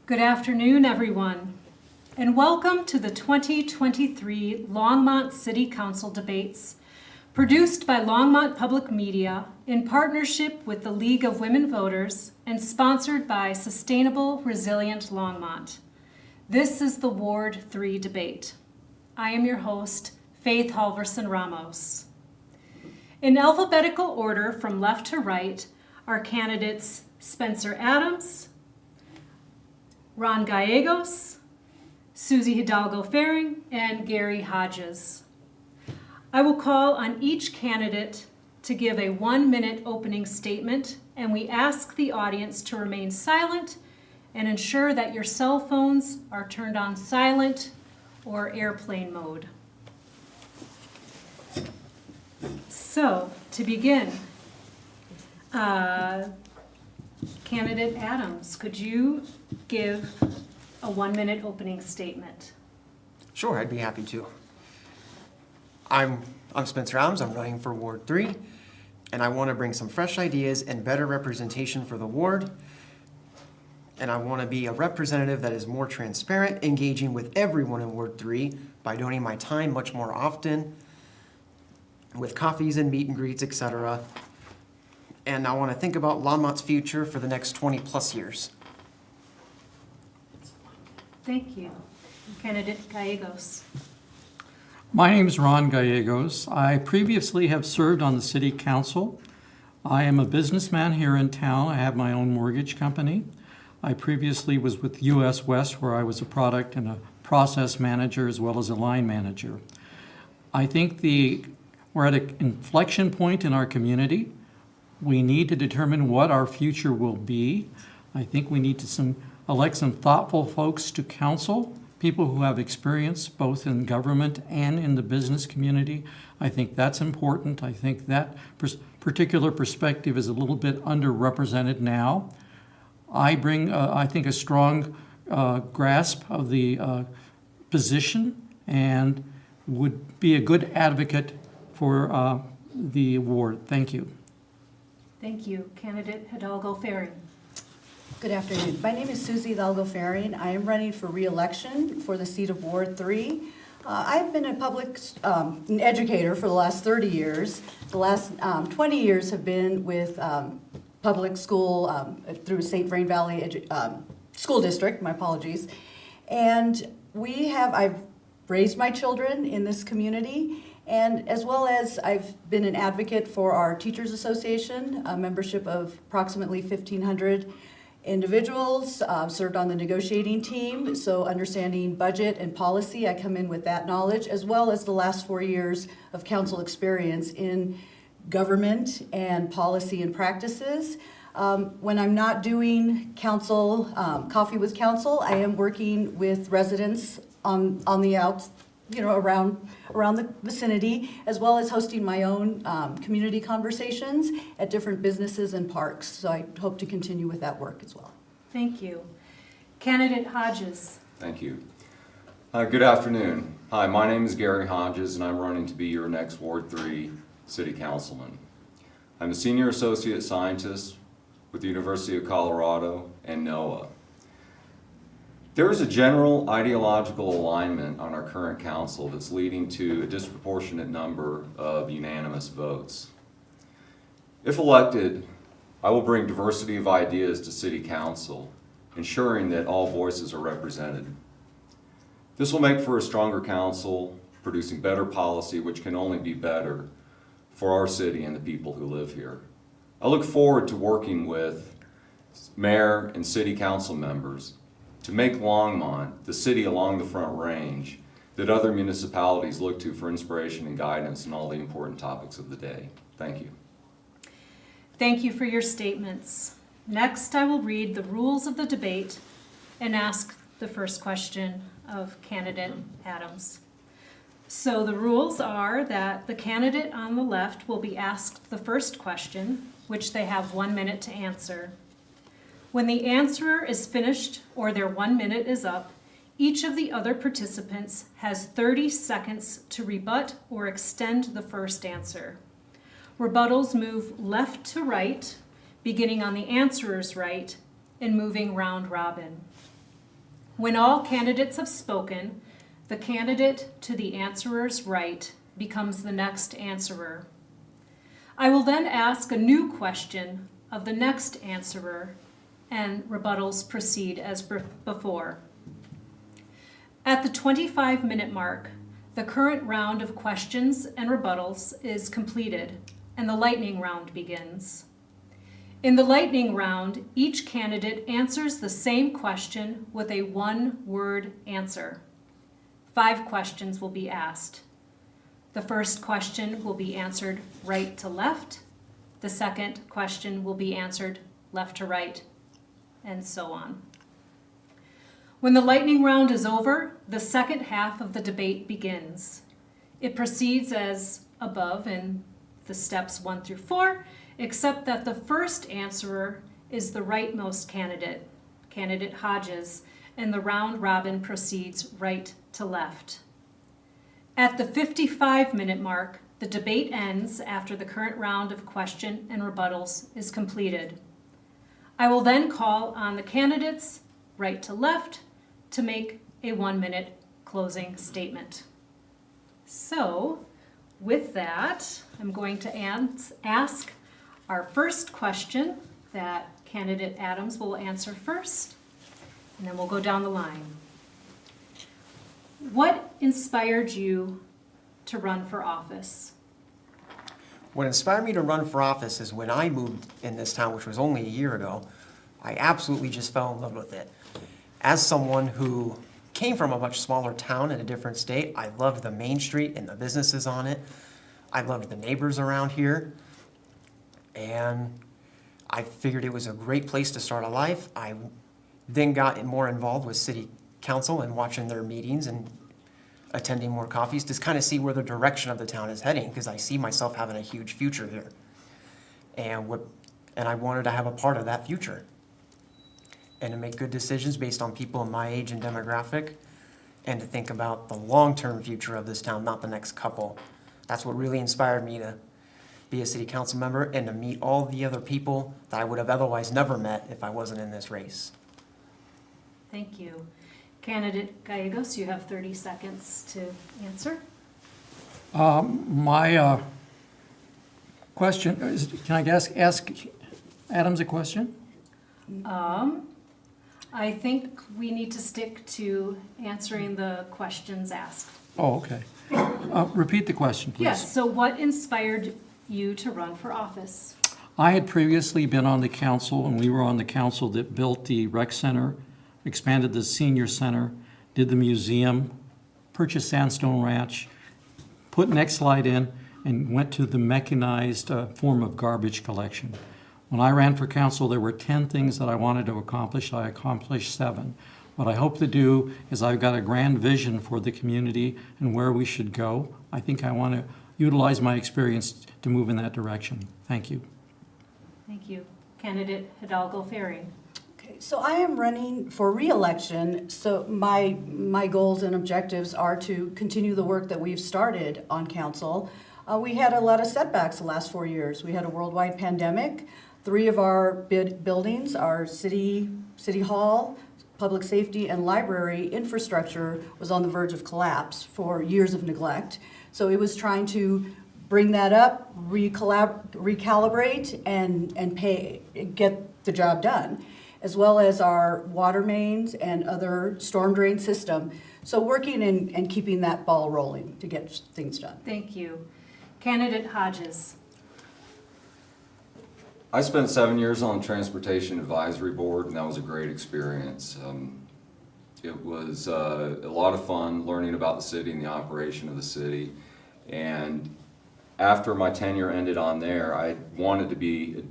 Good afternoon, everyone, and welcome to the 2023 Longmont City Council debates, produced by Longmont Public Media in partnership with the League of Women Voters and sponsored by Sustainable Resilient Longmont. This is the Ward 3 debate. I am your host, Faith Halverson Ramos. In alphabetical order from left to right are candidates Spencer Adams, Ron Gallegos, Susie Hidalgo-Faring, and Gary Hodges. I will call on each candidate to give a 1-minute opening statement, and we ask the audience to remain silent and ensure that your cell phones are turned on silent or airplane mode. So, to begin, Candidate Adams, could you give a 1-minute opening statement? Sure, I'd be happy to. I'm Spencer Adams, I'm running for Ward 3, and I want to bring some fresh ideas and better representation for the ward. And I want to be a representative that is more transparent, engaging with everyone in Ward 3 by donating my time much more often, with coffees and meet and greets, etc. And I want to think about Longmont's future for the next 20 plus years. Thank you. Candidate Gallegos. My name is Ron Gallegos. I previously have served on the City Council. I am a businessman here in town. I have my own mortgage company. I previously was with US West, where I was a product and a process manager as well as a line manager. I think we're at an inflection point in our community. We need to determine what our future will be. I think we need to elect some thoughtful folks to council, people who have experience both in government and in the business community. I think that's important. I think that particular perspective is a little bit underrepresented now. I bring, I think, a strong grasp of the position and would be a good advocate for the award. Thank you. Thank you. Candidate Hidalgo-Faring. Good afternoon. My name is Susie Hidalgo-Faring. I am running for re-election for the seat of Ward 3. I've been a public an educator for the last 30 years. The last 20 years have been with public school through St. Vrain Valley School District, my apologies. And I've raised my children in this community, and as well as I've been an advocate for our Teachers Association, a membership of approximately 1,500 individuals, served on the negotiating team, so understanding budget and policy, I come in with that knowledge, as well as the last 4 years of council experience in government and policy and practices. When I'm not doing council, coffee with council, I am working with residents on the outs, around the vicinity, as well as hosting my own community conversations at different businesses and parks. So I hope to continue with that work as well. Thank you. Candidate Hodges. Thank you. Good afternoon. Hi, my name is Gary Hodges, and I'm running to be your next Ward 3 City Councilman. I'm a senior associate scientist with the University of Colorado and NOAA. There is a general ideological alignment on our current council that's leading to a disproportionate number of unanimous votes. If elected, I will bring diversity of ideas to City Council, ensuring that all voices are represented. This will make for a stronger council, producing better policy, which can only be better for our city and the people who live here. I look forward to working with mayor and city council members to make Longmont the city along the Front Range that other municipalities look to for inspiration and guidance in all the important topics of the day. Thank you. Thank you for your statements. Next, I will read the rules of the debate and ask the first question of candidate Adams. So the rules are that the candidate on the left will be asked the first question, which they have 1 minute to answer. When the answerer is finished or their 1 minute is up, each of the other participants has 30 seconds to rebut or extend the first answer. Rebuttals move left to right, beginning on the answerer's right and moving round robin. When all candidates have spoken, the candidate to the answerer's right becomes the next answerer. I will then ask a new question of the next answerer, and rebuttals proceed as before. At the 25-minute mark, the current round of questions and rebuttals is completed, and the lightning round begins. In the lightning round, each candidate answers the same question with a one-word answer. 5 questions will be asked. The first question will be answered right to left. The second question will be answered left to right, and so on. When the lightning round is over, the second half of the debate begins. It proceeds as above in the steps 1 through 4, except that the first answerer is the rightmost candidate, candidate Hodges, and the round robin proceeds right to left. At the 55-minute mark, the debate ends after the current round of question and rebuttals is completed. I will then call on the candidates, right to left, to make a 1-minute closing statement. So, with that, I'm going to ask our first question that candidate Adams will answer first, and then we'll go down the line. What inspired you to run for office? What inspired me to run for office is when I moved in this town, which was only a year ago, I absolutely just fell in love with it. As someone who came from a much smaller town in a different state, I loved the main street and the businesses on it. I loved the neighbors around here. And I figured it was a great place to start a life. I then got more involved with city council and watching their meetings and attending more coffees to kind of see where the direction of the town is heading, because I see myself having a huge future here. And I wanted to have a part of that future and to make good decisions based on people in my age and demographic, and to think about the long-term future of this town, not the next couple. That's what really inspired me to be a city council member and to meet all the other people that I would have otherwise never met if I wasn't in this race. Thank you. Candidate Gallegos, you have 30 seconds to answer. My question is, can I ask Adams a question? I think we need to stick to answering the questions asked. Oh, okay. Repeat the question, please. Yes, so what inspired you to run for office? I had previously been on the council, and we were on the council that built the rec center, expanded the senior center, did the museum, purchased Sandstone Ranch, put Nextlight in, and went to the mechanized form of garbage collection. When I ran for council, there were 10 things that I wanted to accomplish. I accomplished 7. What I hope to do is I've got a grand vision for the community and where we should go. I think I want to utilize my experience to move in that direction. Thank you. Thank you. Candidate Hidalgo Ferry. Okay, so I am running for re-election, so my goals and objectives are to continue the work that we've started on council. We had a lot of setbacks the last 4 years. We had a worldwide pandemic. 3 of our buildings, our city hall, public safety, and library infrastructure was on the verge of collapse for years of neglect. So it was trying to bring that up, recalibrate, and get the job done, as well as our water mains and other storm drain system. So working and keeping that ball rolling to get things done. Thank you. Candidate Hodges. I spent 7 years on the Transportation Advisory Board, and that was a great experience. It was a lot of fun learning about the city and the operation of the city. And after my tenure ended on there, I wanted to be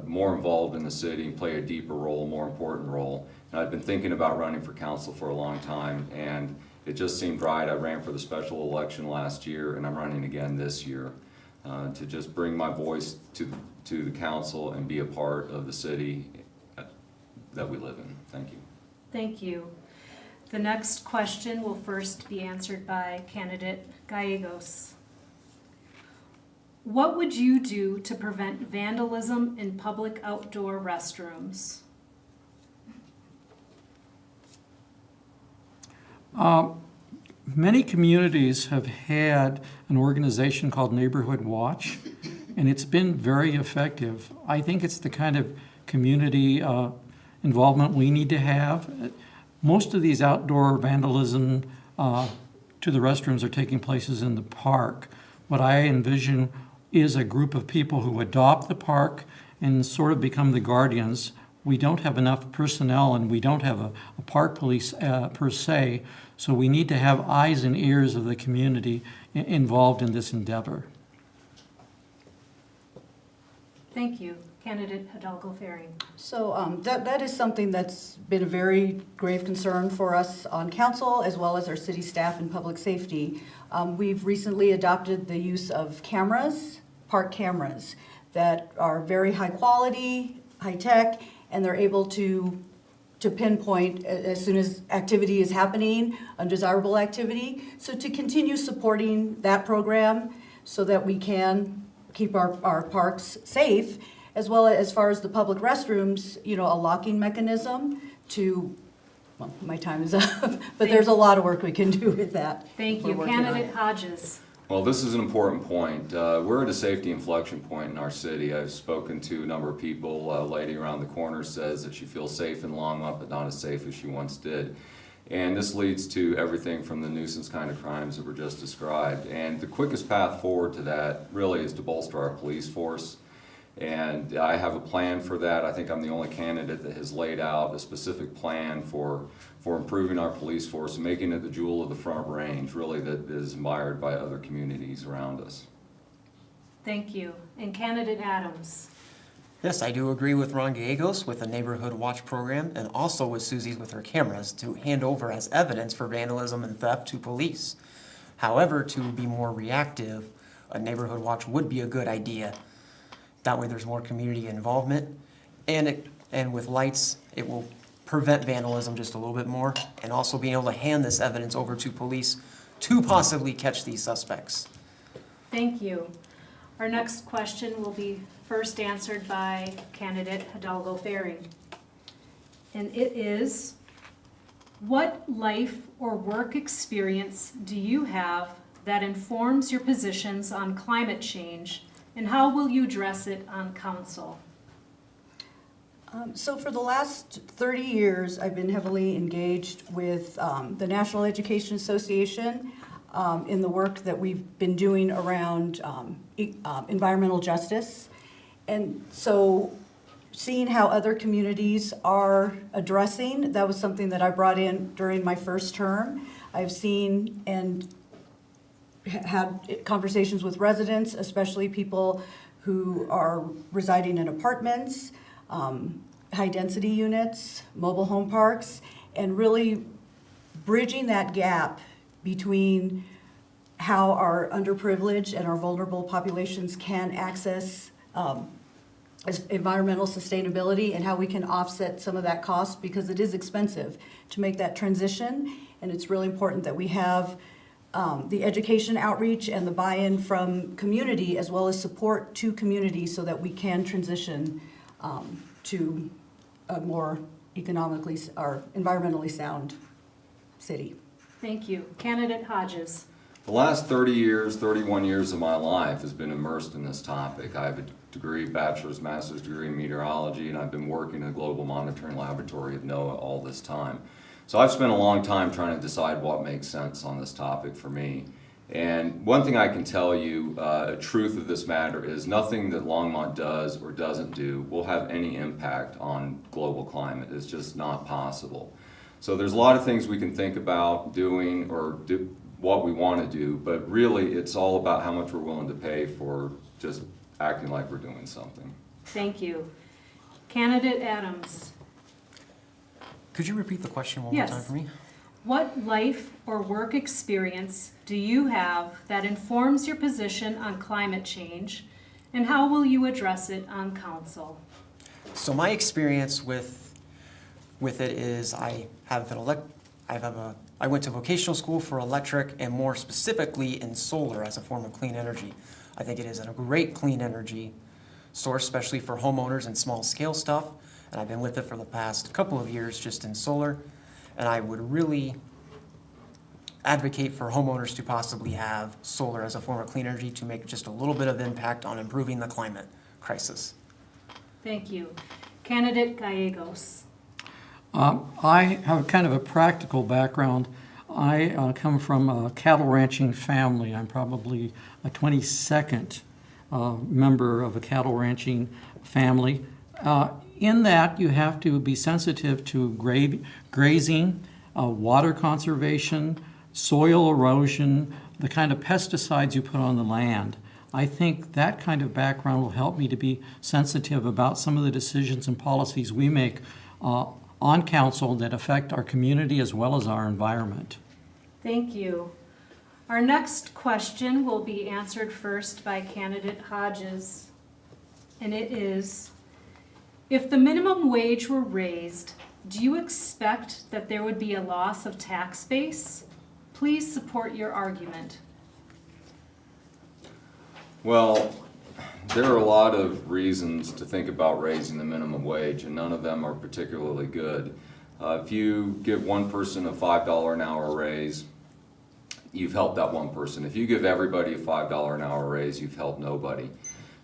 more involved in the city and play a deeper role, more important role. And I've been thinking about running for council for a long time, and it just seemed right. I ran for the special election last year, and I'm running again this year to just bring my voice to the council and be a part of the city that we live in. Thank you. Thank you. The next question will first be answered by candidate Gallegos. What would you do to prevent vandalism in public outdoor restrooms? Many communities have had an organization called Neighborhood Watch, and it's been very effective. I think it's the kind of community involvement we need to have. Most of these outdoor vandalism to the restrooms are taking places in the park. What I envision is a group of people who adopt the park and sort of become the guardians. We don't have enough personnel, and we don't have a park police per se, so we need to have eyes and ears of the community involved in this endeavor. Thank you. Candidate Hidalgo Faring. So that is something that's been a very grave concern for us on council, as well as our city staff and public safety. We've recently adopted the use of cameras, park cameras, that are very high quality, high tech, and they're able to pinpoint as soon as activity is happening, undesirable activity. So to continue supporting that program so that we can keep our parks safe, as well as far as the public restrooms, you know, a locking mechanism to, well, my time is up, but there's a lot of work we can do with that. Thank We're you. working on Candidate it. Hodges. Well, this is an important point. We're at a safety inflection point in our city. I've spoken to a number of people. A lady around the corner says that she feels safe in Longmont, but not as safe as she once did. And this leads to everything from the nuisance kind of crimes that were just described. And the quickest path forward to that really is to bolster our police force. And I have a plan for that. I think I'm the only candidate that has laid out a specific plan for improving our police force and making it the jewel of the Front Range, really, that is admired by other communities around us. Thank you. And Candidate Adams. Yes, I do agree with Ron Gallegos with the Neighborhood Watch program, and also with Susie with her cameras to hand over as evidence for vandalism and theft to police. However, to be more reactive, a Neighborhood Watch would be a good idea. That way there's more community involvement, and with lights, it will prevent vandalism just a little bit more, and also being able to hand this evidence over to police to possibly catch these suspects. Thank you. Our next question will be first answered by candidate Hidalgo Faring. And it is, what life or work experience do you have that informs your positions on climate change, and how will you address it on council? So for the last 30 years, I've been heavily engaged with the National Education Association in the work that we've been doing around environmental justice. And so seeing how other communities are addressing, that was something that I brought in during my first term. I've seen and had conversations with residents, especially people who are residing in apartments, high-density units, mobile home parks, and really bridging that gap between how our underprivileged and our vulnerable populations can access environmental sustainability, and how we can offset some of that cost, because it is expensive to make that transition, and it's really important that we have the education outreach and the buy-in from community, as well as support to community, so that we can transition to a more economically or environmentally sound city. Thank you. Candidate Hodges. The last 30 years, 31 years of my life has been immersed in this topic. I have a degree, bachelor's, master's degree in meteorology, and I've been working in a global monitoring laboratory at NOAA all this time. So I've spent a long time trying to decide what makes sense on this topic for me. And one thing I can tell you, a truth of this matter is nothing that Longmont does or doesn't do will have any impact on global climate. It's just not possible. So there's a lot of things we can think about doing or do what we want to do, but really it's all about how much we're willing to pay for just acting like we're doing something. Thank you. Candidate Adams. Could you repeat the question one Yes. more time for me? What life or work experience do you have that informs your position on climate change, and how will you address it on council? So my experience with it is I went to vocational school for electric, and more specifically in solar as a form of clean energy. I think it is a great clean energy source, especially for homeowners and small scale stuff. And I've been with it for the past couple of years just in solar. And I would really advocate for homeowners to possibly have solar as a form of clean energy to make just a little bit of impact on improving the climate crisis. Thank you. Candidate Gallegos. I have kind of a practical background. I come from a cattle ranching family. I'm probably a 22nd member of a cattle ranching family. In that, you have to be sensitive to grazing, water conservation, soil erosion, the kind of pesticides you put on the land. I think that kind of background will help me to be sensitive about some of the decisions and policies we make on council that affect our community as well as our environment. Thank you. Our next question will be answered first by candidate Hodges. And it is, if the minimum wage were raised, do you expect that there would be a loss of tax base? Please support your argument. Well, there are a lot of reasons to think about raising the minimum wage, and none of them are particularly good. If you give one person a $5 an hour raise, you've helped that one person. If you give everybody a $5 an hour raise, you've helped nobody.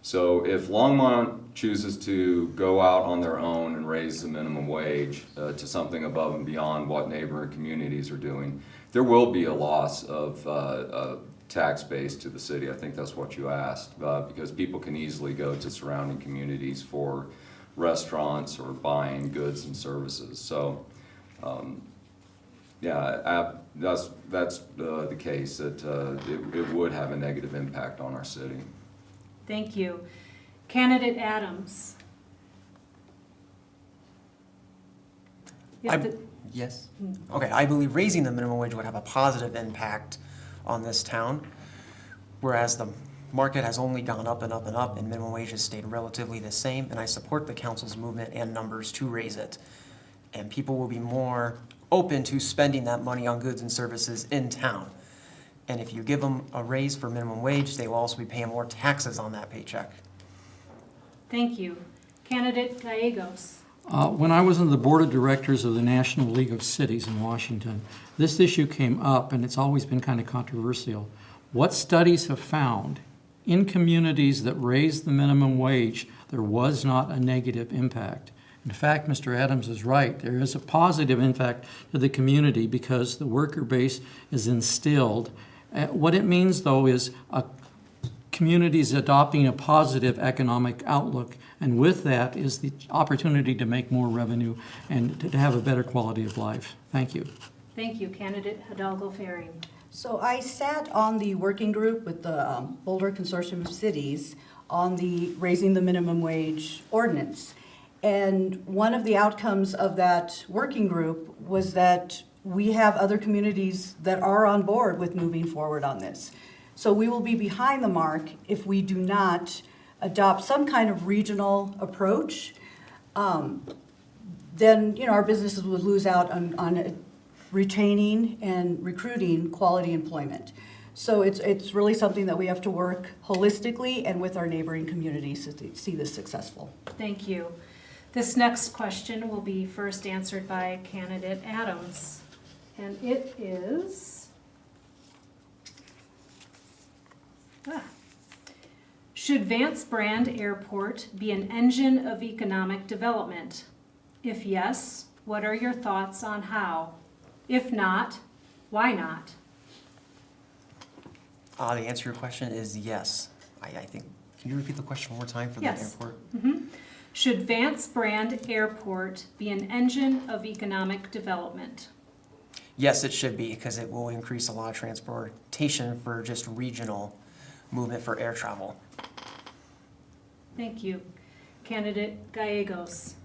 So if Longmont chooses to go out on their own and raise the minimum wage to something above and beyond what neighboring communities are doing, there will be a loss of tax base to the city. I think that's what you asked, because people can easily go to surrounding communities for restaurants or buying goods and services. So, yeah, that's the case, that it would have a negative impact on our city. Thank you. Candidate Adams. Yes? Okay, I believe raising the minimum wage would have a positive impact on this town, whereas the market has only gone up and up and up, and minimum wage has stayed relatively the same, and I support the council's movement and numbers to raise it. And people will be more open to spending that money on goods and services in town. And if you give them a raise for minimum wage, they will also be paying more taxes on that paycheck. Thank you. Candidate Gallegos. When I was on the board of directors of the National League of Cities in Washington, this issue came up, and it's always been kind of controversial. What studies have found in communities that raised the minimum wage, there was not a negative impact. In fact, Mr. Adams is right. There is a positive impact to the community because the worker base is instilled. What it means, though, is communities adopting a positive economic outlook, and with that is the opportunity to make more revenue and to have a better quality of life. Thank you. Thank you. Candidate Hidalgo Faring. So I sat on the working group with the Boulder Consortium of Cities on the raising the minimum wage ordinance. And one of the outcomes of that working group was that we have other communities that are on board with moving forward on this. So we will be behind the mark if we do not adopt some kind of regional approach. Then our businesses would lose out on retaining and recruiting quality employment. So it's really something that we have to work holistically and with our neighboring communities to see this successful. Thank you. This next question will be first answered by candidate Adams. And it is, should Vance Brand Airport be an engine of economic development? If yes, what are your thoughts on how? If not, why not? The answer to your question is yes. I think, can you repeat the question one more time for Yes. the airport? Should Vance Brand Airport be an engine of economic development? Yes, it should be, because it will increase a lot of transportation for just regional movement for air travel. Thank you. Candidate Gallegos.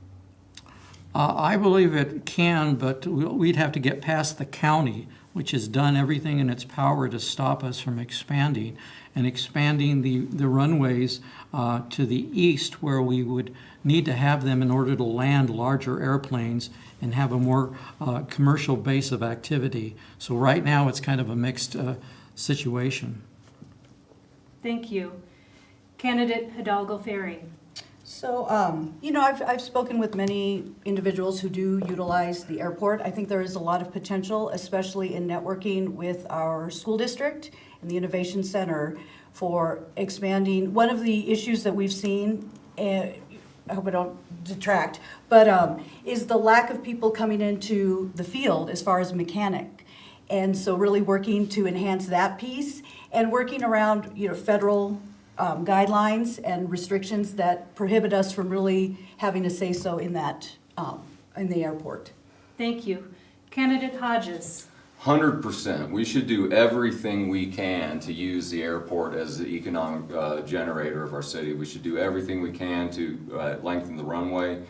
I believe it can, but we'd have to get past the county, which has done everything in its power to stop us from expanding, and expanding the runways to the east, where we would need to have them in order to land larger airplanes and have a more commercial base of activity. So right now, it's kind of a mixed situation. Thank you. Candidate Hidalgo Faring. So, I've spoken with many individuals who do utilize the airport. I think there is a lot of potential, especially in networking with our school district and the Innovation Center for expanding. One of the issues that we've seen, I hope I don't detract, but is the lack of people coming into the field as far as mechanic. And so really working to enhance that piece and working around, federal guidelines and restrictions that prohibit us from really having a say-so in that, in the airport. Thank you. Candidate Hodges. 100%. We should do everything we can to use the airport as the economic generator of our city. We should do everything we can to lengthen the runway.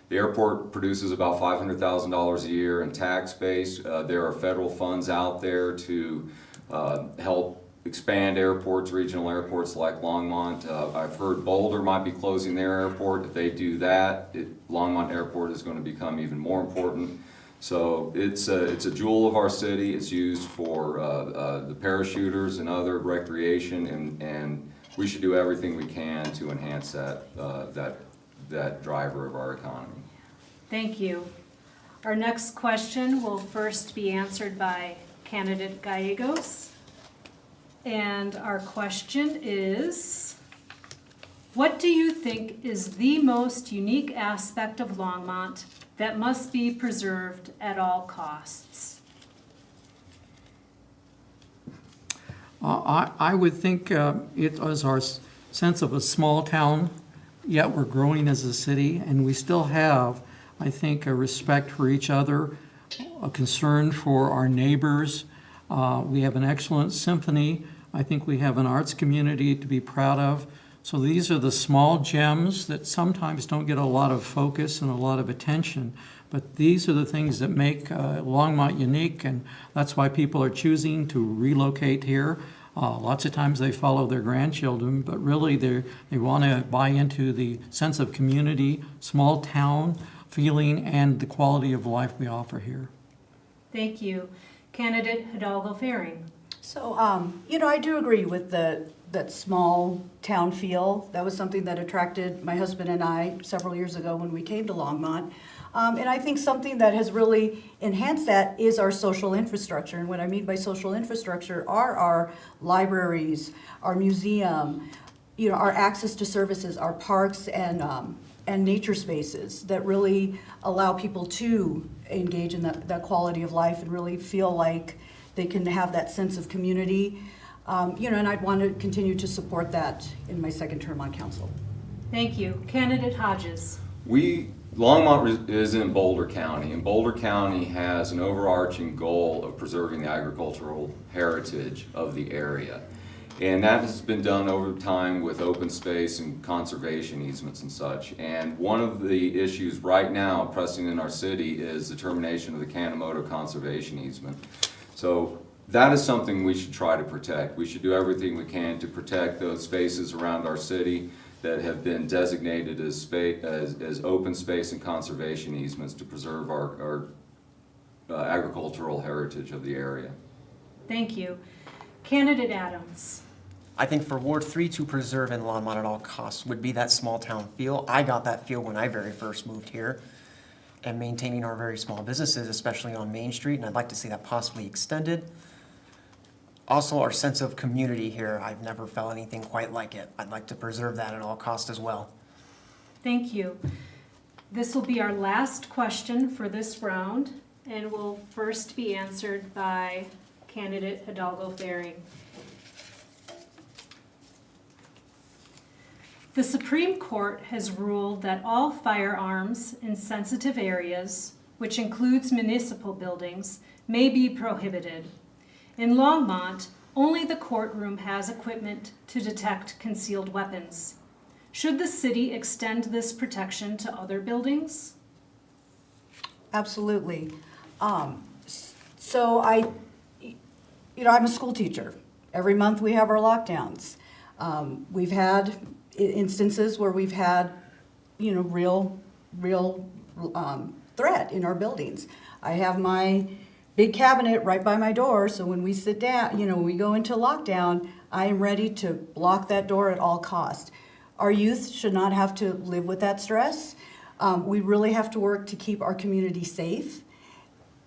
The airport produces about $500,000 a year in tax base. There are federal funds out there to help expand airports, regional airports like Longmont. I've heard Boulder might be closing their airport. If they do that, Longmont Airport is going to become even more important. So it's a jewel of our city. It's used for the parachuters and other recreation, and we should do everything we can to enhance that driver of our economy. Thank you. Our next question will first be answered by candidate Gallegos. And our question is, what do you think is the most unique aspect of Longmont that must be preserved at all costs? I would think it was our sense of a small town, yet we're growing as a city, and we still have, I think, a respect for each other, a concern for our neighbors. We have an excellent symphony. I think we have an arts community to be proud of. So these are the small gems that sometimes don't get a lot of focus and a lot of attention. But these are the things that make Longmont unique, and that's why people are choosing to relocate here. Lots of times they follow their grandchildren, but really they want to buy into the sense of community, small town feeling, and the quality of life we offer here. Thank you. Candidate Hidalgo Faring. So, I do agree with that small town feel. That was something that attracted my husband and I several years ago when we came to Longmont. And I think something that has really enhanced that is our social infrastructure. And what I mean by social infrastructure are our libraries, our museum, our access to services, our parks and nature spaces that really allow people to engage in that quality of life and really feel like they can have that sense of community. And I'd want to continue to support that in my second term on council. Thank you. Candidate Hodges. Longmont is in Boulder County, and Boulder County has an overarching goal of preserving the agricultural heritage of the area. And that has been done over time with open space and conservation easements and such. And one of the issues right now pressing in our city is the termination of the Kanemoto conservation easement. So that is something we should try to protect. We should do everything we can to protect those spaces around our city that have been designated as open space and conservation easements to preserve our agricultural heritage of the area. Thank you. Candidate Adams. I think for Ward 3 to preserve in Longmont at all costs would be that small town feel. I got that feel when I very first moved here, and maintaining our very small businesses, especially on Main Street, and I'd like to see that possibly extended. Also, our sense of community here, I've never felt anything quite like it. I'd like to preserve that at all costs as well. Thank you. This will be our last question for this round, and will first be answered by candidate Hidalgo Faring. The Supreme Court has ruled that all firearms in sensitive areas, which includes municipal buildings, may be prohibited. In Longmont, only the courtroom has equipment to detect concealed weapons. Should the city extend this protection to other buildings? Absolutely. So I'm a school teacher. Every month we have our lockdowns. We've had instances where we've had, real threat in our buildings. I have my big cabinet right by my door, so when we sit down, when we go into lockdown, I am ready to block that door at all costs. Our youth should not have to live with that stress. We really have to work to keep our community safe.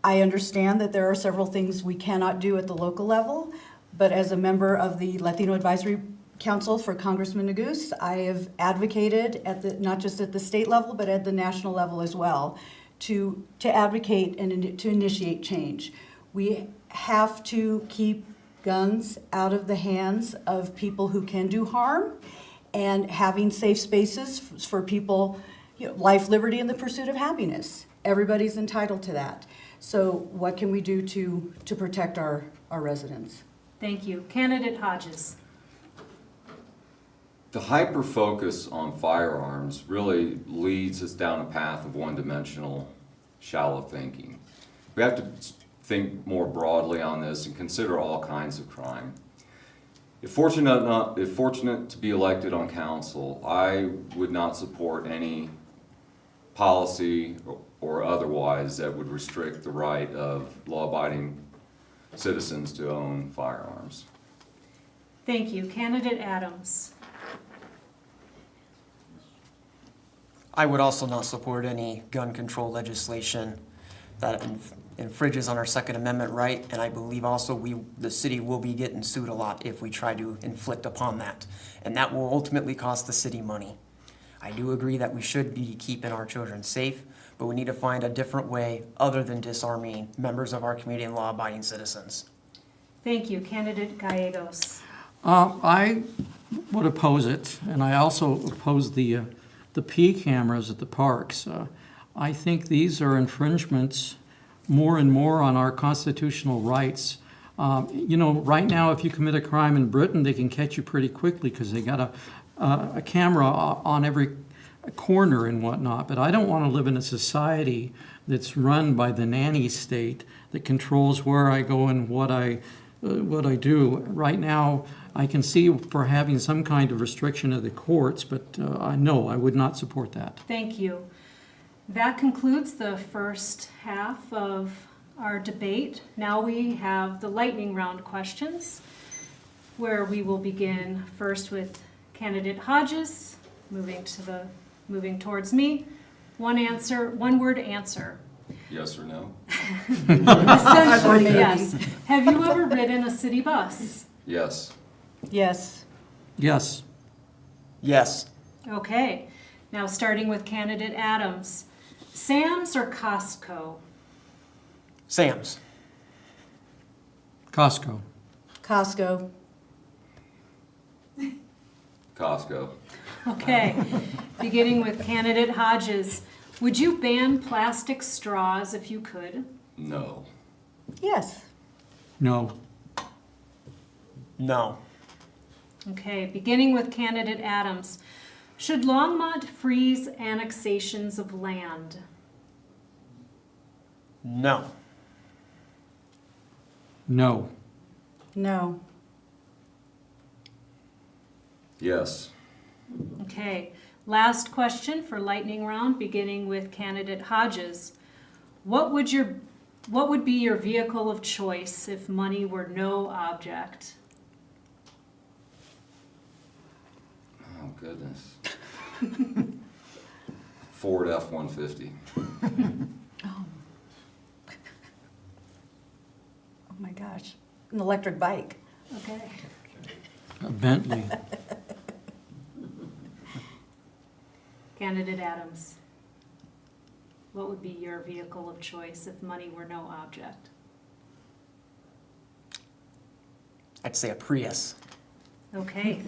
I understand that there are several things we cannot do at the local level, but as a member of the Latino Advisory Council for Congressman Neguse, I have advocated not just at the state level, but at the national level as well, to advocate and to initiate change. We have to keep guns out of the hands of people who can do harm, and having safe spaces for people, life, liberty, and the pursuit of happiness. Everybody's entitled to that. So what can we do to protect our residents? Thank you. Candidate Hodges. The hyper-focus on firearms really leads us down a path of one-dimensional, shallow thinking. We have to think more broadly on this and consider all kinds of crime. If fortunate to be elected on council, I would not support any policy or otherwise that would restrict the right of law-abiding citizens to own firearms. Thank you. Candidate Adams. I would also not support any gun control legislation that infringes on our Second Amendment right, and I believe also the city will be getting sued a lot if we try to inflict upon that, and that will ultimately cost the city money. I do agree that we should be keeping our children safe, but we need to find a different way other than disarming members of our community and law-abiding citizens. Thank you. Candidate Gallegos. I would oppose it, and I also oppose the P cameras at the parks. I think these are infringements more and more on our constitutional rights. Right now, if you commit a crime in Britain, they can catch you pretty quickly because they got a camera on every corner and whatnot. But I don't want to live in a society that's run by the nanny state that controls where I go and what I do. Right now, I can see for having some kind of restriction of the courts, but no, I would not support that. Thank you. That concludes the first half of our debate. Now we have the lightning round questions, where we will begin first with Candidate Hodges, moving towards me. One word answer. Yes or no? Essentially, yes. Have you ever ridden a city bus? Yes. Yes. Yes. Yes. Okay. Now starting with Candidate Adams. Sam's or Costco? Sam's. Costco. Costco. Costco. Okay. Beginning with Candidate Hodges. Would you ban plastic straws if you could? No. Yes. No. No. Okay. Beginning with Candidate Adams. Should Longmont freeze annexations of land? No. No. No. Yes. Okay. Last question for lightning round, beginning with Candidate Hodges. What would be your vehicle of choice if money were no object? Oh, goodness. Ford F-150. Oh my gosh. An electric bike. Okay. A Bentley. Candidate Adams. What would be your vehicle of choice if money were no object? I'd say a Prius. Okay.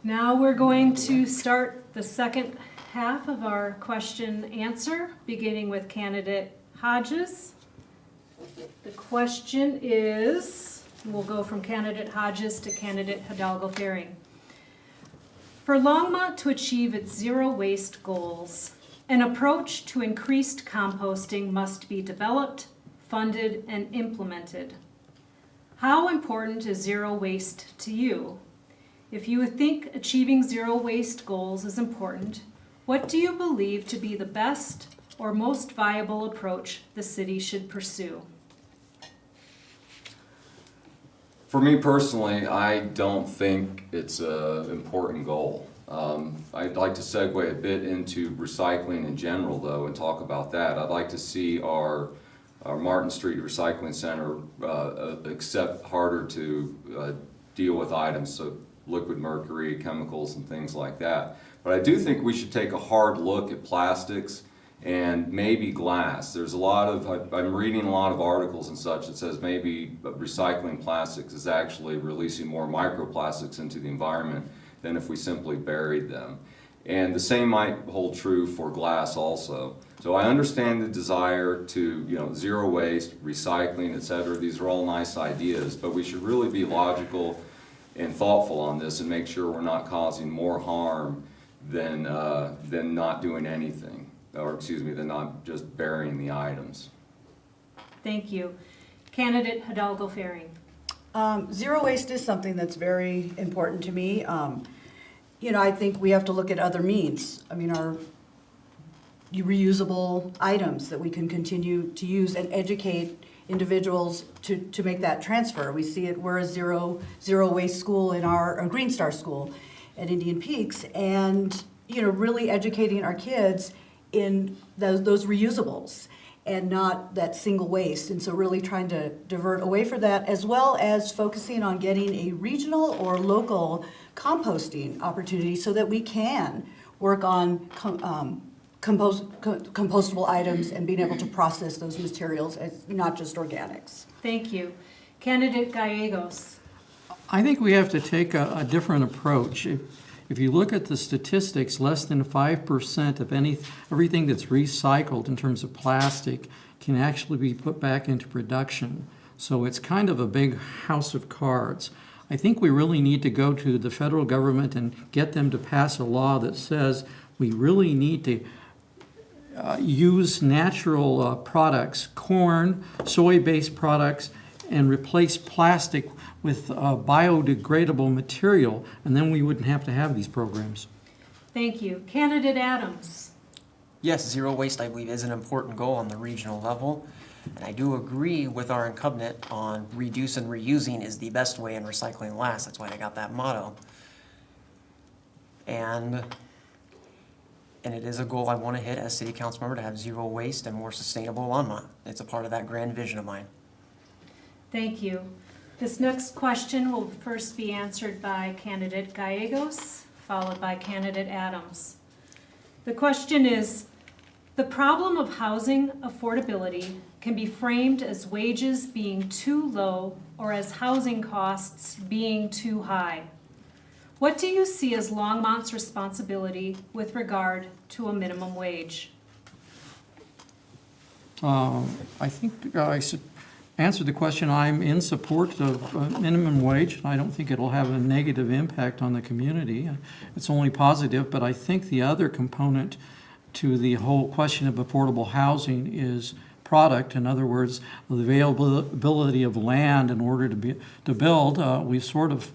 Now we're going to start the second half of our question answer, beginning with Candidate Hodges. The question is, we'll go from Candidate Hodges to Candidate Hidalgo-Faring. For Longmont to achieve its zero waste goals, an approach to increased composting must be developed, funded, and implemented. How important is zero waste to you? If you think achieving zero waste goals is important, what do you believe to be the best or most viable approach the city should pursue? For me personally, I don't think it's an important goal. I'd like to segue a bit into recycling in general, though, and talk about that. I'd like to see our Martin Street Recycling Center accept harder to deal with items, so liquid mercury, chemicals, and things like that. But I do think we should take a hard look at plastics and maybe glass. There's a lot of, I'm reading a lot of articles and such that says maybe recycling plastics is actually releasing more microplastics into the environment than if we simply buried them. And the same might hold true for glass also. So I understand the desire to, zero waste, recycling, etc. These are all nice ideas, but we should really be logical and thoughtful on this and make sure we're not causing more harm than not doing anything, than not just burying the items. Thank you. Candidate Hidalgo Faring. Zero waste is something that's very important to me. I think we have to look at other means. I mean, our reusable items that we can continue to use and educate individuals to make that transfer. We see it, we're a zero waste school in our Green Star school at Indian Peaks, and really educating our kids in those reusables and not that single waste. And so really trying to divert away from that, as well as focusing on getting a regional or local composting opportunity so that we can work on compostable items and being able to process those materials as not just organics. Thank you. Candidate Gallegos. I think we have to take a different approach. If you look at the statistics, less than 5% of everything that's recycled in terms of plastic can actually be put back into production. So it's kind of a big house of cards. I think we really need to go to the federal government and get them to pass a law that says we really need to use natural products, corn, soy-based products, and replace plastic with biodegradable material, and then we wouldn't have to have these programs. Thank you. Candidate Adams. Yes, zero waste, I believe, is an important goal on the regional level. And I do agree with our incumbent on reduce and reusing is the best way and recycling last. That's why I got that motto. And it is a goal I want to hit as city council member, to have zero waste and more sustainable Longmont. It's a part of that grand vision of mine. Thank you. This next question will first be answered by candidate Gallegos, followed by candidate Adams. The question is, the problem of housing affordability can be framed as wages being too low or as housing costs being too high. What do you see as Longmont's responsibility with regard to a minimum wage? I think I answered the question. I'm in support of minimum wage. I don't think it'll have a negative impact on the community. It's only positive, but I think the other component to the whole question of affordable housing is product. In other words, the availability of land in order to build. We've sort of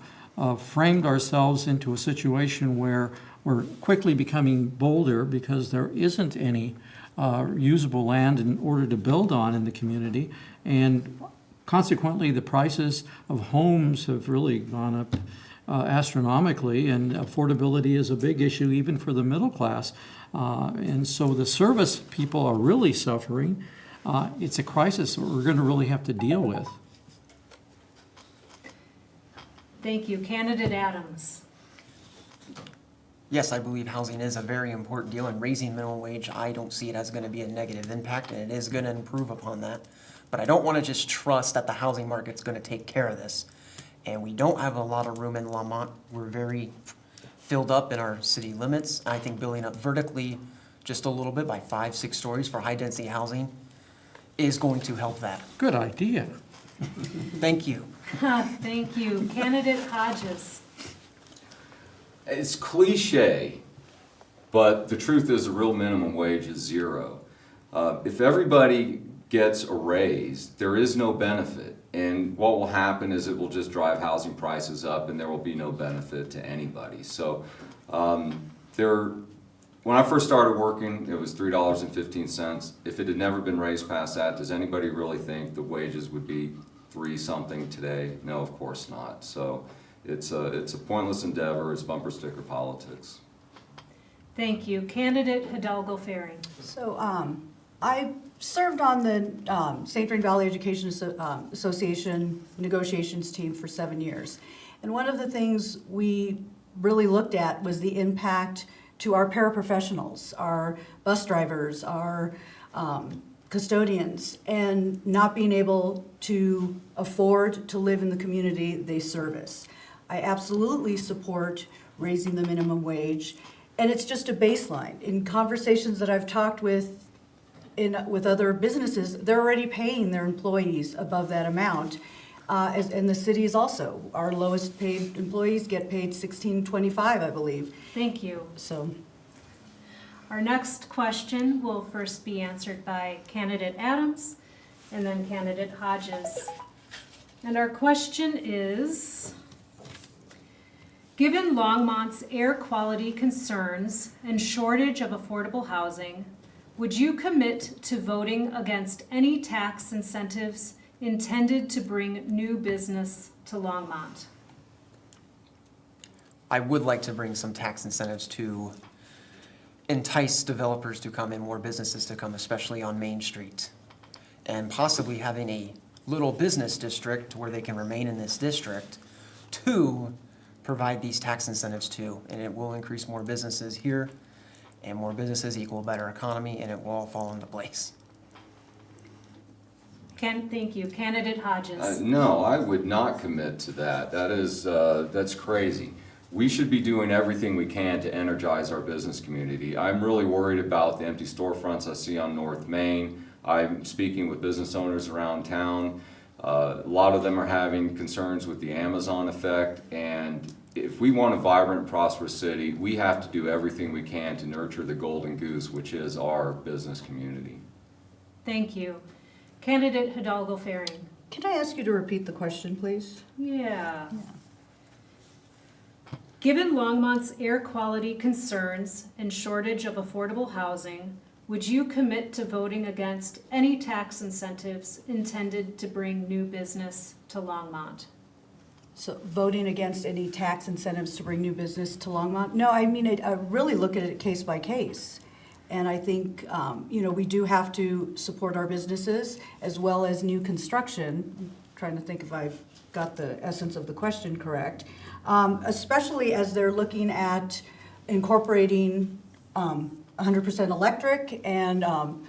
framed ourselves into a situation where we're quickly becoming bolder because there isn't any usable land in order to build on in the community, and consequently the prices of homes have really gone up astronomically, and affordability is a big issue even for the middle class, and so the service people are really suffering. It's a crisis that we're going to really have to deal with. Thank you. Candidate Adams. Yes, I believe housing is a very important deal, and raising minimum wage, I don't see it as going to be a negative impact, and it is going to improve upon that. But I don't want to just trust that the housing market's going to take care of this. And we don't have a lot of room in Longmont. We're very filled up in our city limits. I think building up vertically just a little bit by 5-6 stories for high-density housing is going to help that. Good idea. Thank you. Thank you. Candidate Hodges. It's cliche, but the truth is the real minimum wage is zero. If everybody gets a raise, there is no benefit. And what will happen is it will just drive housing prices up, and there will be no benefit to anybody. So when I first started working, it was $3.15. If it had never been raised past that, does anybody really think the wages would be 3 something today? No, of course not. So it's a pointless endeavor. It's bumper sticker politics. Thank you. Candidate Hidalgo Faring. So I served on the St. Vrain Valley Education Association negotiations team for 7 years. And one of the things we really looked at was the impact to our paraprofessionals, our bus drivers, our custodians, and not being able to afford to live in the community they service. I absolutely support raising the minimum wage, and it's just a baseline. In conversations that I've talked with other businesses, they're already paying their employees above that amount. And the city is also. Our lowest paid employees get paid $16.25, I believe. Thank you. So, Our next question will first be answered by candidate Adams and then candidate Hodges. And our question is, given Longmont's air quality concerns and shortage of affordable housing, would you commit to voting against any tax incentives intended to bring new business to Longmont? I would like to bring some tax incentives to entice developers to come and more businesses to come, especially on Main Street. And possibly having a little business district where they can remain in this district to provide these tax incentives to. And it will increase more businesses here, and more businesses equal a better economy, and it will all fall into place. Thank you. Candidate Hodges. No, I would not commit to that. That's crazy. We should be doing everything we can to energize our business community. I'm really worried about the empty storefronts I see on North Main. I'm speaking with business owners around town. A lot of them are having concerns with the Amazon effect, and if we want a vibrant and prosperous city, we have to do everything we can to nurture the golden goose, which is our business community. Thank you. Candidate Hidalgo Faring. can I ask you to repeat the question, please? Yeah. Given Longmont's air quality concerns and shortage of affordable housing, would you commit to voting against any tax incentives intended to bring new business to Longmont? So voting against any tax incentives to bring new business to Longmont? No, I mean, I really look at it case by case. And I think, we do have to support our businesses as well as new construction. I'm trying to think if I've got the essence of the question correct. Especially as they're looking at incorporating 100% electric and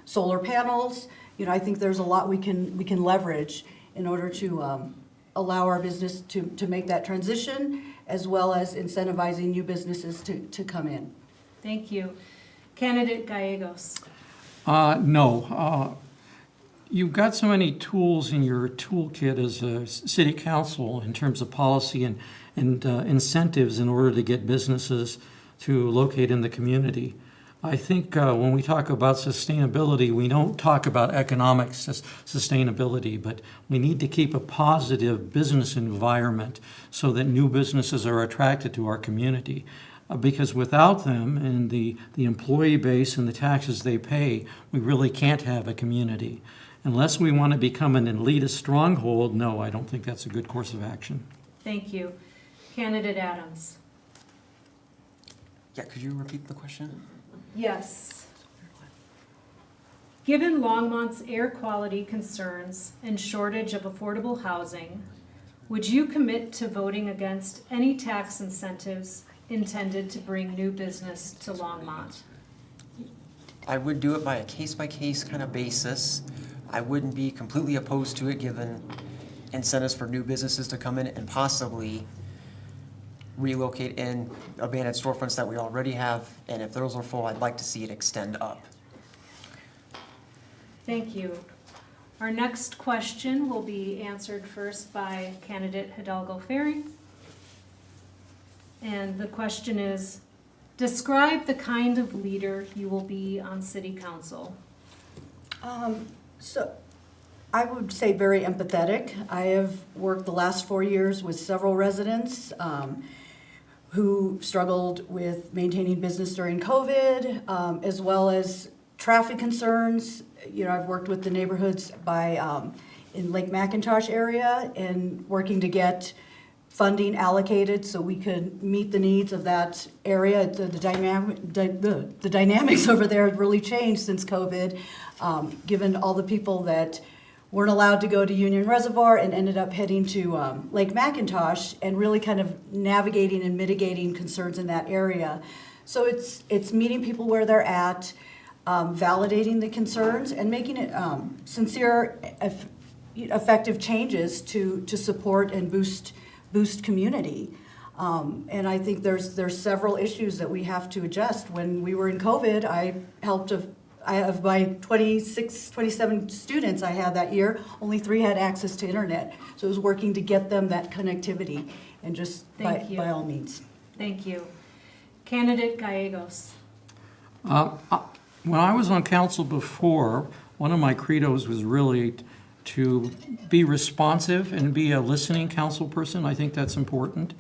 solar panels. I think there's a lot we can leverage in order to allow our business to make that transition, as well as incentivizing new businesses to come in. Thank you. Candidate Gallegos. No. You've got so many tools in your toolkit as a city council in terms of policy and incentives in order to get businesses to locate in the community. I think when we talk about sustainability, we don't talk about economic sustainability, but we need to keep a positive business environment so that new businesses are attracted to our community. Because without them and the employee base and the taxes they pay, we really can't have a community. Unless we want to become an elitist stronghold, no, I don't think that's a good course of action. Thank you. Candidate Adams. Yeah, could you repeat the question? Yes. Given Longmont's air quality concerns and shortage of affordable housing, would you commit to voting against any tax incentives intended to bring new business to Longmont? I would do it by a case-by-case kind of basis. I wouldn't be completely opposed to it, given incentives for new businesses to come in and possibly relocate in abandoned storefronts that we already have. And if those are full, I'd like to see it extend up. Thank you. Our next question will be answered first by candidate Hidalgo Faring. And the question is, describe the kind of leader you will be on city council. So I would say very empathetic. I have worked the last 4 years with several residents who struggled with maintaining business during COVID, as well as traffic concerns. I've worked with the neighborhoods by in Lake McIntosh area and working to get funding allocated so we could meet the needs of that area. The dynamics over there have really changed since COVID, given all the people that weren't allowed to go to Union Reservoir and ended up heading to Lake McIntosh and really kind of navigating and mitigating concerns in that area. So it's meeting people where they're at, validating the concerns, and making it sincere, effective changes to support and boost community. And I think there's several issues that we have to adjust. When we were in COVID, I of my 27 students I had that year, only 3 had access to internet. So it was working to get them that connectivity, and just by all means. Thank you. Candidate Gallegos. When I was on council before, one of my credos was really to be responsive and be a listening council person. I think that's important.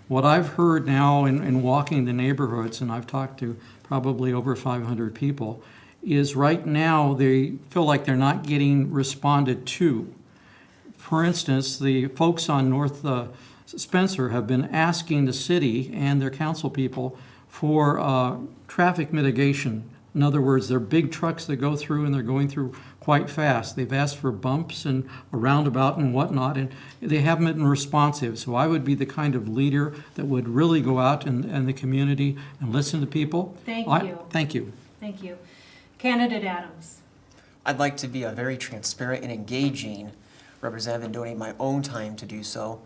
What I've heard now in walking the neighborhoods, and I've talked to probably over 500 people, is right now they feel like they're not getting responded to. For instance, the folks on North Spencer have been asking the city and their council people for traffic mitigation. In other words, they're big trucks that go through, and they're going through quite fast. They've asked for bumps and a roundabout and whatnot, and they haven't been responsive. So I would be the kind of leader that would really go out in the community and listen to people. Thank you. Thank you. Thank you. Candidate Adams. I'd like to be a very transparent and engaging representative and donate my own time to do so.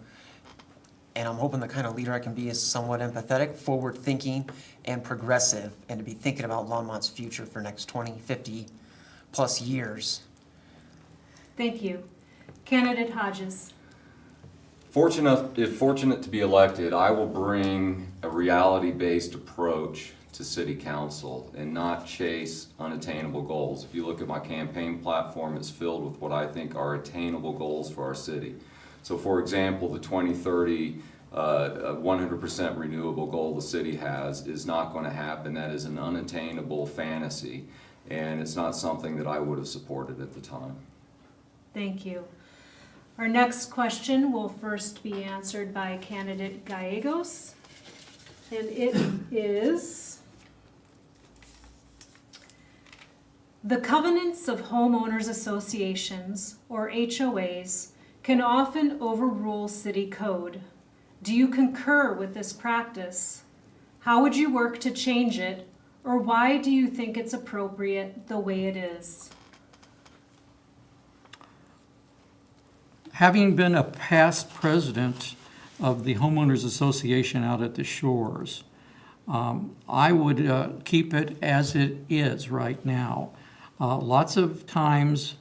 And I'm hoping the kind of leader I can be is somewhat empathetic, forward-thinking, and progressive, and to be thinking about Longmont's future for next 20, 50 plus years. Thank you. Candidate Hodges. If fortunate to be elected, I will bring a reality-based approach to city council and not chase unattainable goals. If you look at my campaign platform, it's filled with what I think are attainable goals for our city. So for example, the 2030 100% renewable goal the city has is not going to happen. That is an unattainable fantasy, and it's not something that I would have supported at the time. Thank you. Our next question will first be answered by candidate Gallegos, and it is: the covenants of homeowners associations, or HOAs, can often overrule city code. Do you concur with this practice? How would you work to change it, or why do you think it's appropriate the way it is? Having been a past president of the Homeowners Association out at the shores, I would keep it as it is right now. Lots of times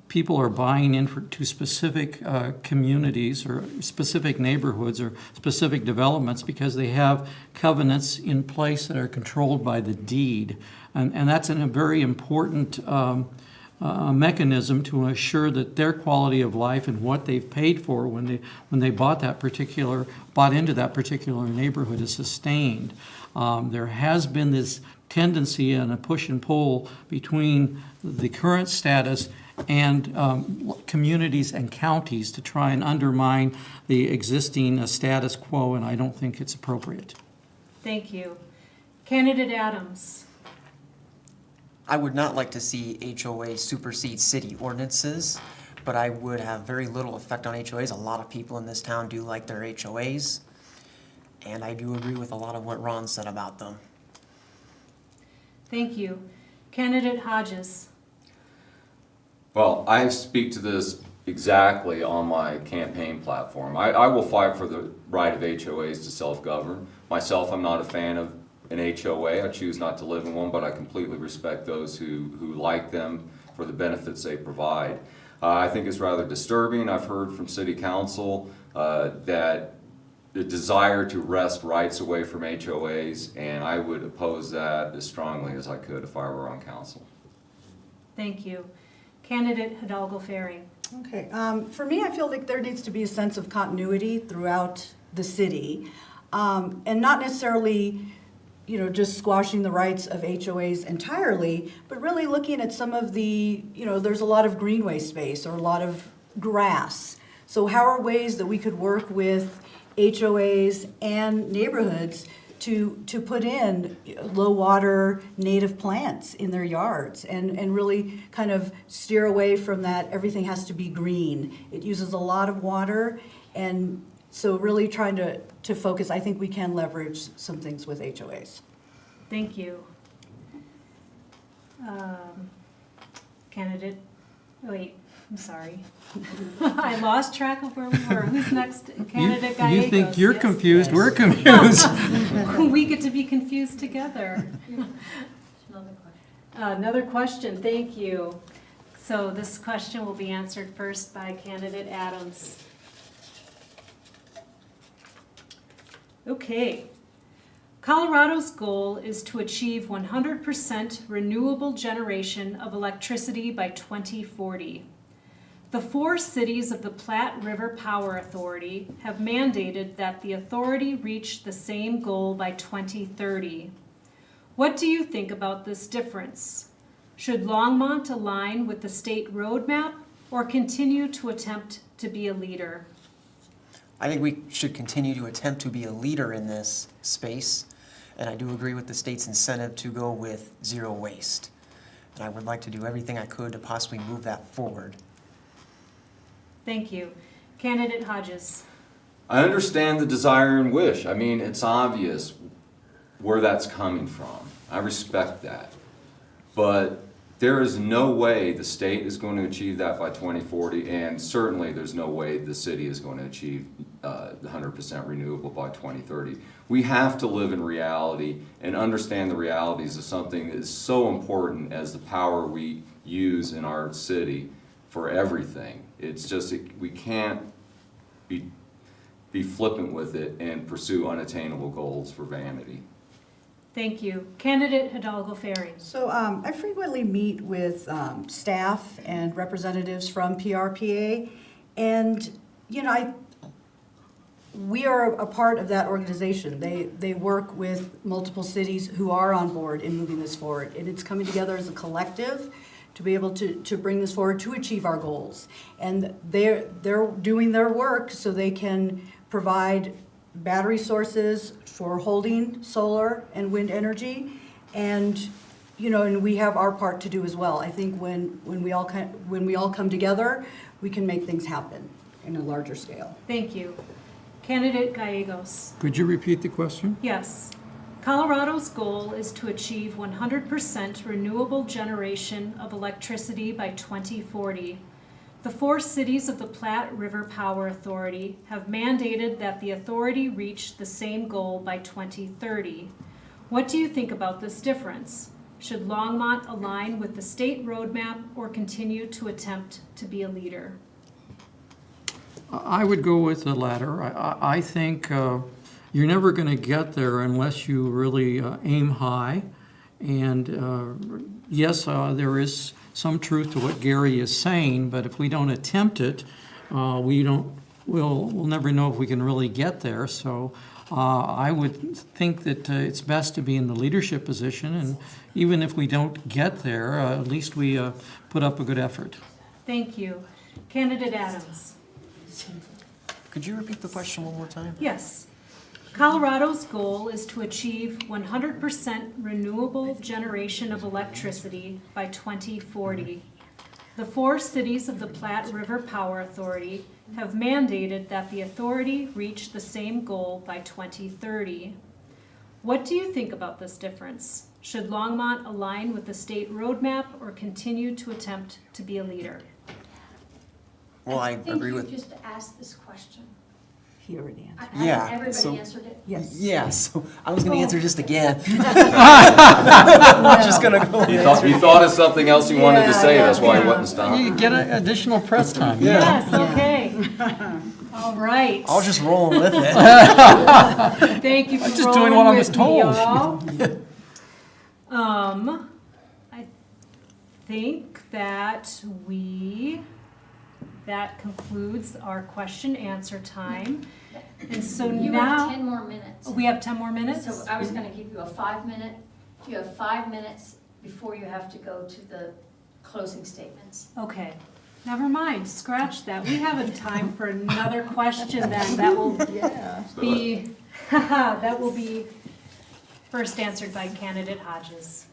people are buying into specific communities or specific neighborhoods or specific developments because they have covenants in place that are controlled by the deed. And that's a very important mechanism to assure that their quality of life and what they've paid for when they bought into that particular neighborhood is sustained. There has been this tendency and a push and pull between the current status and communities and counties to try and undermine the existing status quo, and I don't think it's appropriate. Thank you. Candidate Adams. I would not like to see HOA supersede city ordinances, but I would have very little effect on HOAs. A lot of people in this town do like their HOAs, and I do agree with a lot of what Ron said about them. Thank you. Candidate Hodges. Well, I speak to this exactly on my campaign platform. I will fight for the right of HOAs to self-govern. Myself, I'm not a fan of an HOA. I choose not to live in one, but I completely respect those who like them for the benefits they provide. I think it's rather disturbing. I've heard from City Council that the desire to wrest rights away from HOAs, and I would oppose that as strongly as I could if I were on council. Thank you. Candidate Hidalgo Faring. Okay, for me, I feel like there needs to be a sense of continuity throughout the city, and not necessarily, just squashing the rights of HOAs entirely, but really looking at some of the, there's a lot of greenway space or a lot of grass. So how are ways that we could work with HOAs and neighborhoods to put in low water native plants in their yards and really kind of steer away from that everything has to be green. It uses a lot of water, and so really trying to focus, I think we can leverage some things with HOAs. Thank you. Candidate, wait, I'm sorry. I lost track of where we were. Who's next? Candidate Gallegos. You think you're yes. confused, we're confused. We get to be confused together. Another question, thank you. So this question will be answered first by Candidate Adams. Okay. Colorado's goal is to achieve 100% renewable generation of electricity by 2040. The 4 cities of the Platte River Power Authority have mandated that the authority reach the same goal by 2030. What do you think about this difference? Should Longmont align with the state roadmap or continue to attempt to be a leader? I think we should continue to attempt to be a leader in this space, and I do agree with the state's incentive to go with zero waste. And I would like to do everything I could to possibly move that forward. Thank you. Candidate Hodges. I understand the desire and wish. I mean, it's obvious where that's coming from. I respect that. But there is no way the state is going to achieve that by 2040, and certainly there's no way the city is going to achieve 100% renewable by 2030. We have to live in reality and understand the realities of something that is so important as the power we use in our city for everything. It's just, we can't be flippant with it and pursue unattainable goals for vanity. Thank you. Candidate Hidalgo Ferry. So I frequently meet with staff and representatives from PRPA, and you know, we are a part of that organization. They work with multiple cities who are on board in moving this forward, and it's coming together as a collective to be able to bring this forward to achieve our goals. And they're doing their work so they can provide battery sources for holding solar and wind energy, and you know, and we have our part to do as well. I think when we all come together, we can make things happen in a larger scale. Thank you. Candidate Gallegos. Could you repeat the question? Yes. Colorado's goal is to achieve 100% renewable generation of electricity by 2040. The 4 cities of the Platte River Power Authority have mandated that the authority reach the same goal by 2030. What do you think about this difference? Should Longmont align with the state roadmap or continue to attempt to be a leader? I would go with the latter. I think you're never going to get there unless you really aim high. And yes, there is some truth to what Gary is saying, but if we don't attempt it, we'll never know if we can really get there. So I would think that it's best to be in the leadership position, and even if we don't get there, at least we put up a good effort. Thank you. Candidate Adams. Could you repeat the question one more time? Yes. Colorado's goal is to achieve 100% renewable generation of electricity by 2040. The 4 cities of the Platte River Power Authority have mandated that the authority reach the same goal by 2030. What do you think about this difference? Should Longmont align with the state roadmap or continue to attempt to be a leader? Well, I agree with. I think you just asked this question. He already answered. Yeah, Everybody so- answered it? Yes. Yeah, so I was gonna answer just again. I'm just gonna go and answer. You thought of something else you wanted to say, that's why you Yeah. wouldn't stop. You get additional press time. Yes, okay. All right. I'll just roll with it. Thank you for I'm just doing rolling what I was with me, told. y'all. I think that concludes our question answer time. And so You now, have 10 more minutes. we have 10 more minutes? So I was gonna give you a 5-minute, you have 5 minutes before you have to go to the closing statements. Okay. Never mind, scratch that. We have a time for another question then. That will be, that will be first answered by candidate Hodges.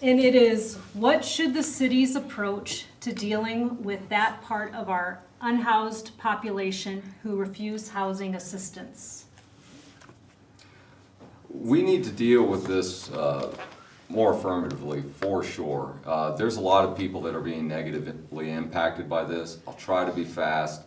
And it is, what should the city's approach to dealing with that part of our unhoused population who refuse housing assistance? We need to deal with this more affirmatively, for sure. There's a lot of people that are being negatively impacted by this. I'll try to be fast.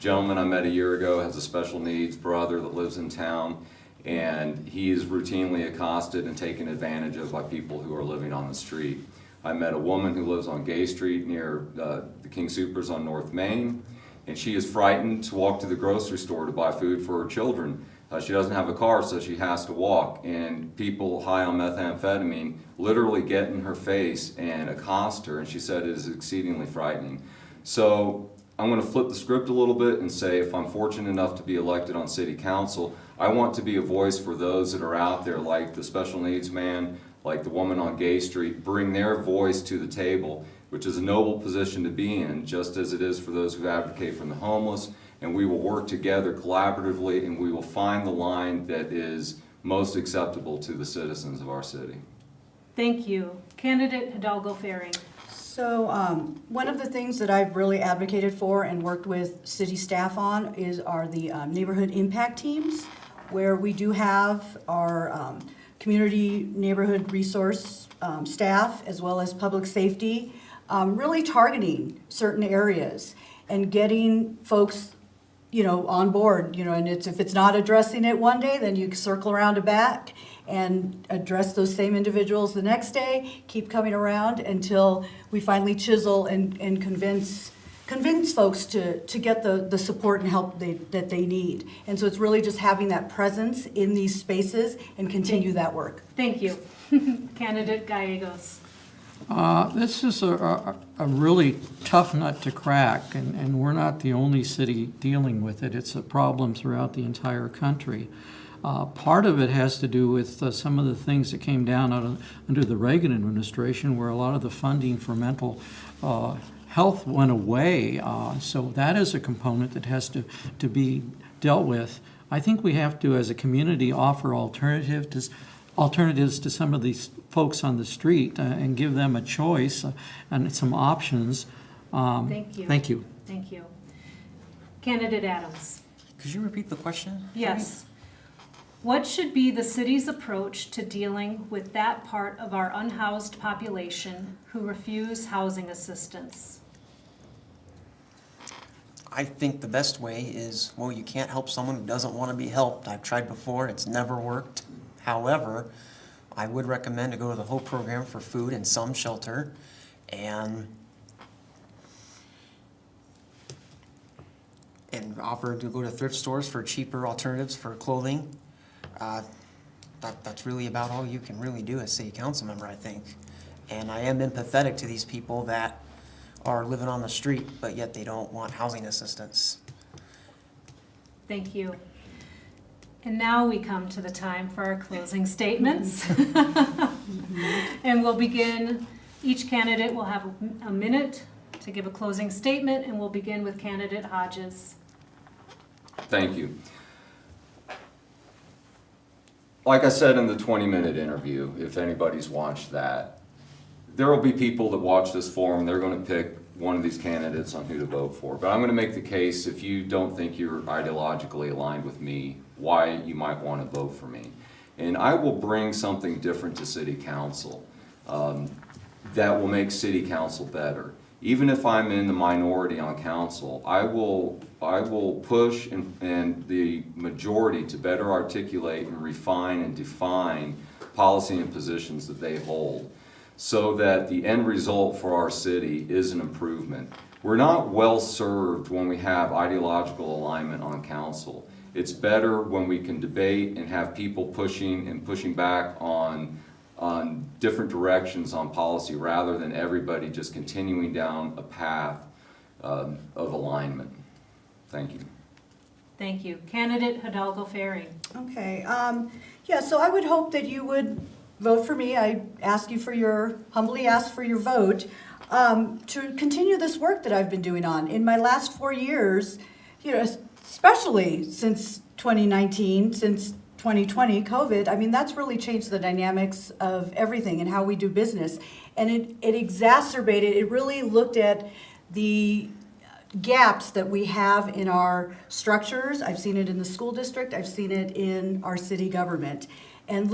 Gentleman I met a year ago has a special needs brother that lives in town, and he is routinely accosted and taken advantage of by people who are living on the street. I met a woman who lives on Gay Street near the King Soopers on North Main, and she is frightened to walk to the grocery store to buy food for her children. She doesn't have a car, so she has to walk, and people high on methamphetamine literally get in her face and accost her, and she said it is exceedingly frightening. So I'm going to flip the script a little bit and say, if I'm fortunate enough to be elected on city council, I want to be a voice for those that are out there, like the special needs man, like the woman on Gay Street, bring their voice to the table, which is a noble position to be in, just as it is for those who advocate for the homeless. And we will work together collaboratively, and we will find the line that is most acceptable to the citizens of our city. Thank you. Candidate Hidalgo Faring. So one of the things that I've really advocated for and worked with city staff on are the neighborhood impact teams, where we do have our community neighborhood resource staff as well as public safety really targeting certain areas and getting folks on board, and if it's not addressing it one day, then you circle around to back and address those same individuals the next day, keep coming around until we finally chisel and convince folks to get the support and help that they need. And so it's really just having that presence in these spaces and continue that work. Thank you. Candidate Gallegos. This is a really tough nut to crack, and we're not the only city dealing with it. It's a problem throughout the entire country. Part of it has to do with some of the things that came down under the Reagan administration, where a lot of the funding for mental health went away. So that is a component that has to be dealt with. I think we have to, as a community, offer alternatives to some of these folks on the street and give them a choice and some options. Thank you. Thank you. Thank you. Candidate Adams. Could you repeat the question? Yes. What should be the city's approach to dealing with that part of our unhoused population who refuse housing assistance? I think the best way is, well, you can't help someone who doesn't want to be helped. I've tried before, it's never worked. However, I would recommend to go to the HOPE program for food and some shelter, and offer to go to thrift stores for cheaper alternatives for clothing. That's really about all you can really do as city council member, I think. And I am empathetic to these people that are living on the street, but yet they don't want housing assistance. Thank you. And now we come to the time for our closing statements. And we'll begin, each candidate will have a minute to give a closing statement, and we'll begin with candidate Hodges. Thank you. Like I said in the 20-minute interview, if anybody's watched that, there will be people that watch this forum, they're going to pick one of these candidates on who to vote for. But I'm going to make the case, if you don't think you're ideologically aligned with me, why you might want to vote for me. And I will bring something different to City Council that will make City Council better. Even if I'm in the minority on council, I will push and the majority to better articulate and refine and define policy and positions that they hold, so that the end result for our city is an improvement. We're not well served when we have ideological alignment on council. It's better when we can debate and have people pushing back on different directions on policy, rather than everybody just continuing down a path of alignment. Thank you. Thank you. Candidate Hidalgo Faring. Okay, yeah, so I would hope that you would vote for me. I humbly ask for your vote. to continue this work that I've been doing on. In my last 4 years, especially since 2019, since 2020, COVID, I mean, that's really changed the dynamics of everything and how we do business. And it exacerbated, it really looked at the gaps that we have in our structures. I've seen it in the school district, I've seen it in our city government. And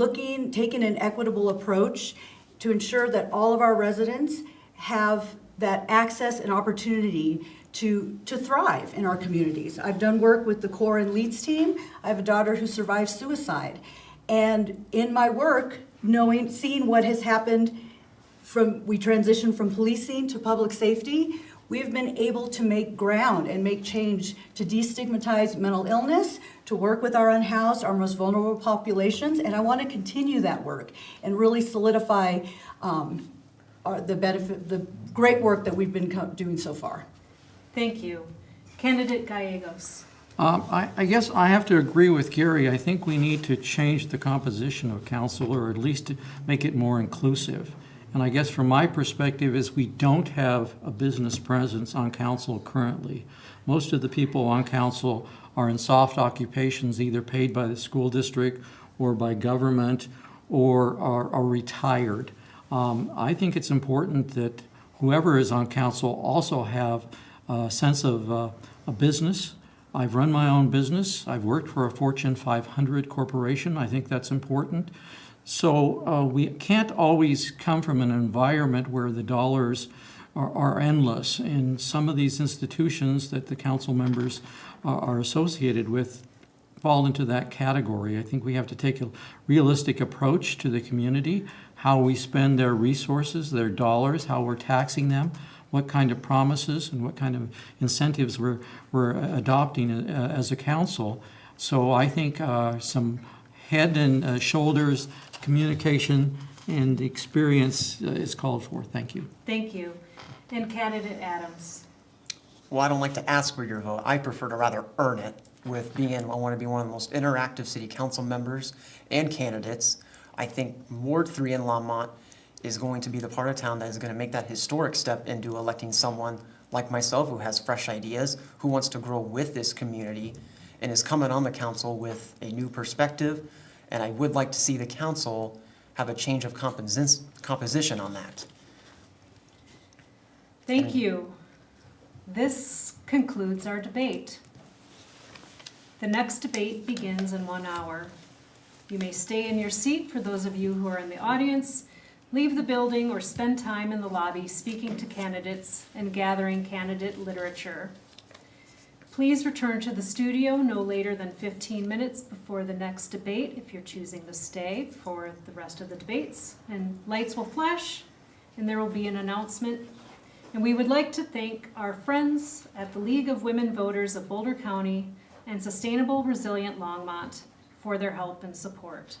taking an equitable approach to ensure that all of our residents have that access and opportunity to thrive in our communities. I've done work with the CORE and LEADS team. I have a daughter who survived suicide. And in my work, seeing what has happened we transitioned from policing to public safety, we've been able to make ground and make change to destigmatize mental illness, to work with our unhoused, our most vulnerable populations, and I want to continue that work and really solidify the great work that we've been doing so far. Thank you. Candidate Gallegos. I guess I have to agree with Gary. I think we need to change the composition of council, or at least to make it more inclusive. And I guess from my perspective is we don't have a business presence on council currently. Most of the people on council are in soft occupations, either paid by the school district or by government, or are retired. I think it's important that whoever is on council also have a sense of a business. I've run my own business. I've worked for a Fortune 500 corporation. I think that's important. So we can't always come from an environment where the dollars are endless. And some of these institutions that the council members are associated with fall into that category. I think we have to take a realistic approach to the community, how we spend their resources, their dollars, how we're taxing them, what kind of promises and what kind of incentives we're adopting as a council. So I think some head and shoulders communication and experience is called for. Thank you. Thank you. And Candidate Adams. Well, I don't like to ask for your vote. I prefer to rather earn it I want to be one of the most interactive city council members and candidates. I think Ward 3 in Longmont is going to be the part of town that is going to make that historic step into electing someone like myself who has fresh ideas, who wants to grow with this community, and is coming on the council with a new perspective. And I would like to see the council have a change of composition on that. Thank you. This concludes our debate. The next debate begins in 1 hour. You may stay in your seat for those of you who are in the audience, leave the building, or spend time in the lobby speaking to candidates and gathering candidate literature. Please return to the studio no later than 15 minutes before the next debate if you're choosing to stay for the rest of the debates. And lights will flash and there will be an announcement. And we would like to thank our friends at the League of Women Voters of Boulder County and Sustainable Resilient Longmont for their help and support.